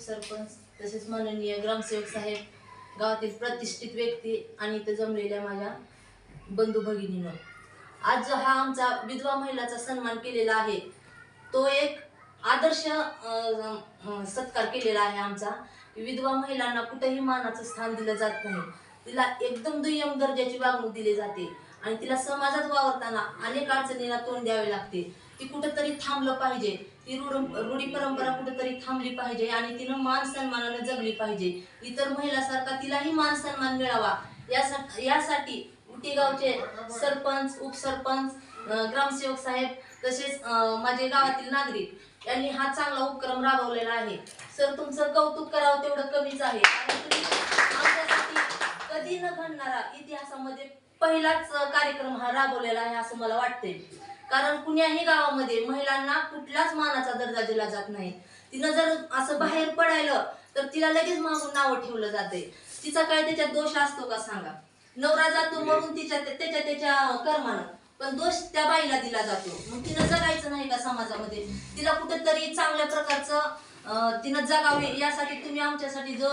उपसरपंच तसेच माननीय ग्रामसेवक साहेब, गावातील प्रतिष्ठित व्यक्ती आणि इथे जमलेल्या माझ्या बंधू भगिनींनो, आज जो हा आमचा विधवा महिलाचा सन्मान केलेला आहे तो एक आदर्श सत्कार केलेला आहे आमचा। विधवा महिलांना कुठेही मानाचं स्थान दिलं जात नाही, तिला एकदम दुय्यम दर्जाची वागणूक दिली जाते आणि तिला समाजात वावरताना अनेक अडचणींना तोंड द्यावे लागते। ती कुठेतरी थांबलं पाहिजे, ती रूढी परंपरा कुठेतरी थांबली पाहिजे आणि तिनं मान सन्मानाने जगली पाहिजे। इतर महिलांसारखा तिलाही मान सन्मान मिळावा यासाठी उटीगावचे सरपंच, उपसरपंच, ग्रामसेवक साहेब तसेच माझे गावातील नागरिक यांनी हा चांगला उपक्रम राबवलेला आहे। सर, तुमचं कौतुक करावं तेवढं कमीच आहे। आमच्यासाठी कधी न घडणारा इतिहासामध्ये पहिलाच कार्यक्रम हा राबवलेला आहे असं मला वाटते। कारण कुण्याही गावामध्ये महिलांना कुठलाच मानाचा दर्जा दिला जात नाही। तिनं जर असं बाहेर पडायलं तर तिला लगेच मागून नाव ठेवलं जाते। तिचा काय त्याच्यात दोष असतो का सांगा? नवरा जातो म्हणून त्याच्या कर्मानं, पण दोष त्या बाईला दिला जातो। मग तिनं जगायचं नाही का समाजामध्ये? तिला कुठेतरी चांगल्या प्रकारचं तिनं जगावे यासाठी तुम्ही आमच्यासाठी जो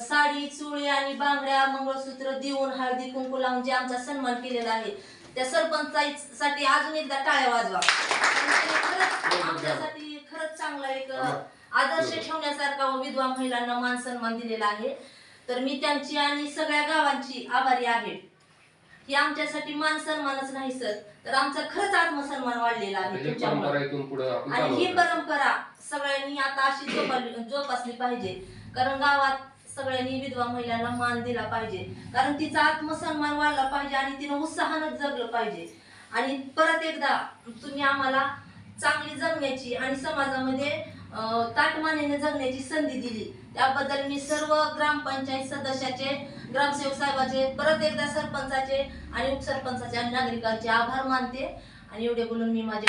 साडी, चुळी आणि बांगड्या, मंगळसूत्र देऊन हळदी कुंकू लावून जे आमचा सन्मान केलेला आहे त्या सरपंचासाठी अजून एकदा टाळ्या वाजवा। आमच्यासाठी खरंच चांगला एक आदर्श ठेवण्यासारखा विधवा महिलांना मान सन्मान दिलेला आहे। तर मी त्यांची आणि सगळ्या गावांची आभारी आहे। ही आमच्यासाठी मान सन्मानच नाही सर, तर आमचा खरंच आत्मसन्मान वाढलेला आहे तुमच्यामुळे। आणि ही परंपरा सगळ्यांनी आता अशी जोपासली पाहिजे, कारण गावात सगळ्यांनी विधवा महिलांना मान दिला पाहिजे, कारण तिचा आत्मसन्मान वाढला पाहिजे आणि तिनं उत्साहानं जगलं पाहिजे। आणि परत एकदा तुम्ही आम्हाला चांगली जगण्याची आणि समाजामध्ये ताटमानेने जगण्याची संधी दिली त्याबद्दल मी सर्व ग्रामपंचायत सदस्याचे, ग्रामसेवक साहेबाचे, परत एकदा सरपंचाचे आणि उपसरपंचाचे आणि नागरिकांचे आभार मानते। आणि एवढे बोलून मी माझे